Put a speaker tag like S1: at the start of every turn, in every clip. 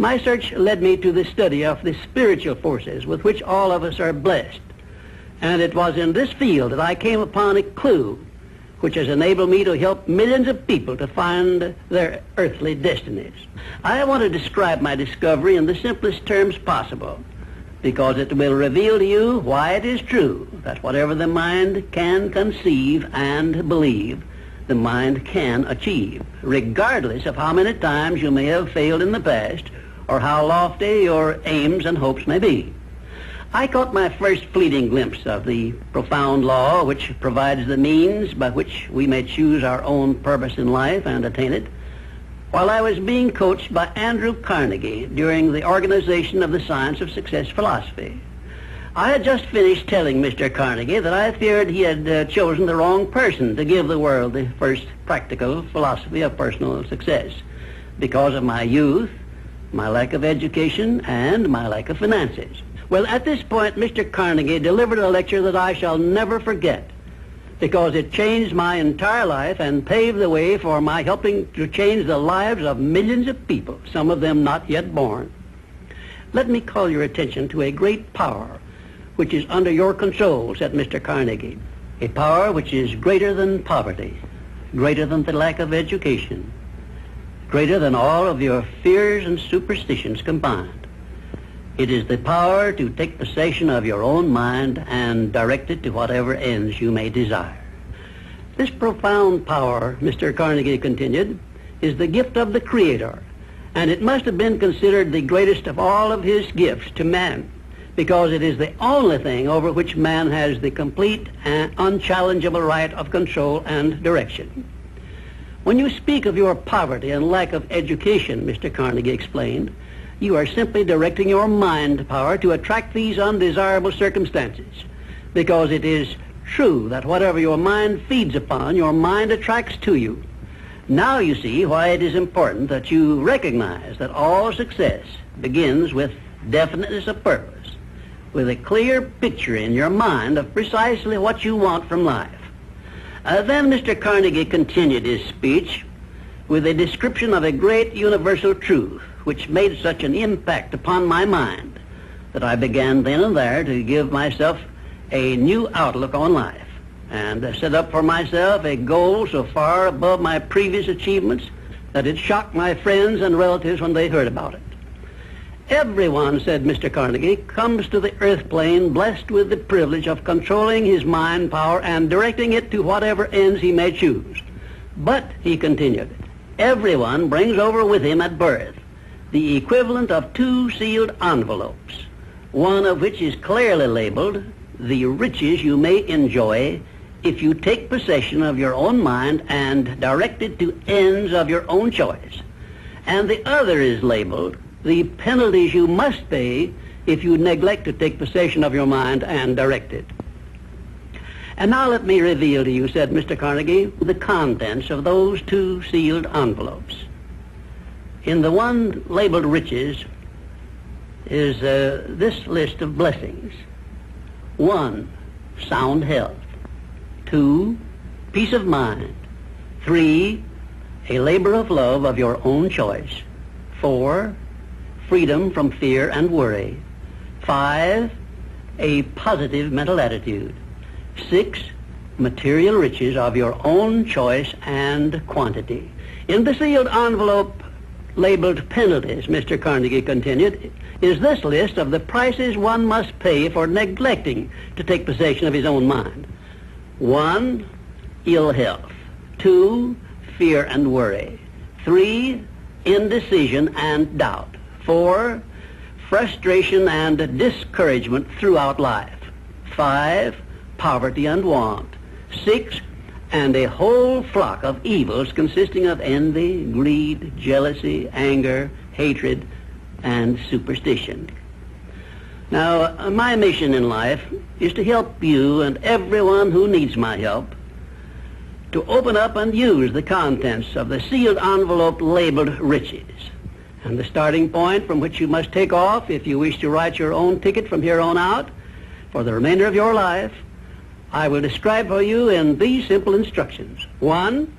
S1: My search led me to the study of the spiritual forces with which all of us are blessed. And it was in this field that I came upon a clue which has enabled me to help millions of people to find their earthly destinies. I want to describe my discovery in the simplest terms possible, because it will reveal to you why it is true that whatever the mind can conceive and believe, the mind can achieve, regardless of how many times you may have failed in the past or how lofty your aims and hopes may be. I caught my first fleeting glimpse of the profound law which provides the means by which we may choose our own purpose in life and attain it, while I was being coached by Andrew Carnegie during the organization of the Science of Success philosophy. I had just finished telling Mr. Carnegie that I feared he had chosen the wrong person to give the world the first practical philosophy of personal success because of my youth, my lack of education, and my lack of finances. Well, at this point, Mr. Carnegie delivered a lecture that I shall never forget, because it changed my entire life and paved the way for my helping to change the lives of millions of people, some of them not yet born. Let me call your attention to a great power which is under your control, said Mr. Carnegie, a power which is greater than poverty, greater than the lack of education, greater than all of your fears and superstitions combined. It is the power to take possession of your own mind and direct it to whatever ends you may desire. This profound power, Mr. Carnegie continued, is the gift of the Creator, and it must have been considered the greatest of all of his gifts to man, because it is the only thing over which man has the complete and unchallengeable right of control and direction. When you speak of your poverty and lack of education, Mr. Carnegie explained, you are simply directing your mind power to attract these undesirable circumstances, because it is true that whatever your mind feeds upon, your mind attracts to you. Now you see why it is important that you recognize that all success begins with definiteness of purpose, with a clear picture in your mind of precisely what you want from life. Then Mr. Carnegie continued his speech with a description of a great universal truth which made such an impact upon my mind that I began then and there to give myself a new outlook on life and set up for myself a goal so far above my previous achievements that it shocked my friends and relatives when they heard about it. Everyone, said Mr. Carnegie, comes to the earth plane blessed with the privilege of controlling his mind power and directing it to whatever ends he may choose. But, he continued, everyone brings over with him at birth the equivalent of 2 sealed envelopes, one of which is clearly labeled, the riches you may enjoy if you take possession of your own mind and direct it to ends of your own choice. And the other is labeled, the penalties you must pay if you neglect to take possession of your mind and direct it. And now let me reveal to you, said Mr. Carnegie, the contents of those 2 sealed envelopes. In the one labeled riches is this list of blessings. 1, sound health. 2, peace of mind. 3, a labor of love of your own choice. 4, freedom from fear and worry. 5, a positive mental attitude. 6, material riches of your own choice and quantity. In the sealed envelope labeled penalties, Mr. Carnegie continued, is this list of the prices one must pay for neglecting to take possession of his own mind. 1, ill health. 2, fear and worry. 3, indecision and doubt. 4, frustration and discouragement throughout life. 5, poverty and want. 6, and a whole flock of evils consisting of envy, greed, jealousy, anger, hatred, and superstition. Now, my mission in life is to help you and everyone who needs my help to open up and use the contents of the sealed envelope labeled riches. And the starting point from which you must take off if you wish to write your own ticket from here on out for the remainder of your life, I will describe for you in these simple instructions. 1,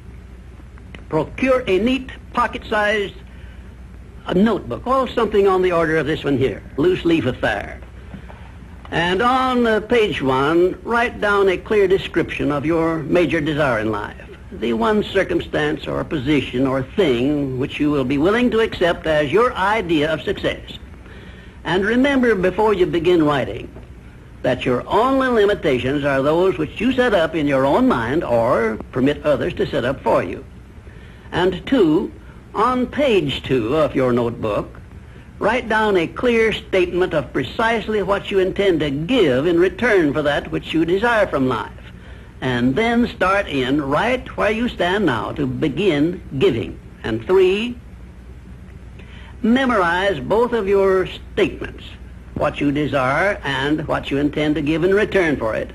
S1: procure a neat pocket-sized a notebook, or something on the order of this one here, loose leaf affair. And on page 1, write down a clear description of your major desire in life, the one circumstance or position or thing which you will be willing to accept as your idea of success. And remember before you begin writing that your only limitations are those which you set up in your own mind or permit others to set up for you. And 2, on page 2 of your notebook, write down a clear statement of precisely what you intend to give in return for that which you desire from life. And then start in right where you stand now to begin giving. And 3, memorize both of your statements, what you desire and what you intend to give in return for it,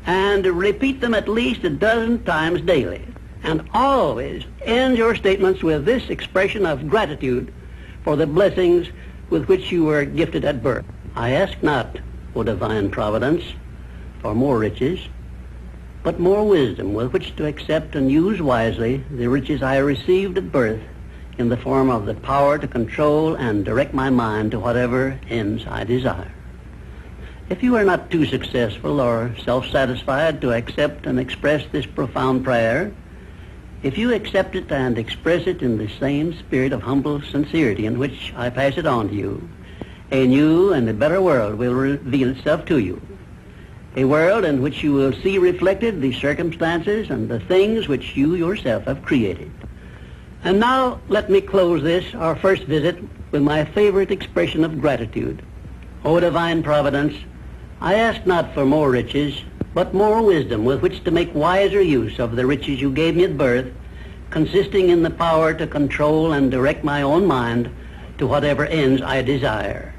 S1: and repeat them at least a dozen times daily. And always end your statements with this expression of gratitude for the blessings with which you were gifted at birth. I ask not, O divine providence, for more riches, but more wisdom with which to accept and use wisely the riches I received at birth in the form of the power to control and direct my mind to whatever ends I desire. If you are not too successful or self-satisfied to accept and express this profound prayer, if you accept it and express it in the same spirit of humble sincerity in which I pass it on to you, a new and a better world will reveal itself to you. A world in which you will see reflected the circumstances and the things which you yourself have created. And now let me close this, our first visit, with my favorite expression of gratitude. O divine providence, I ask not for more riches, but more wisdom with which to make wiser use of the riches you gave me at birth, consisting in the power to control and direct my own mind to whatever ends I desire.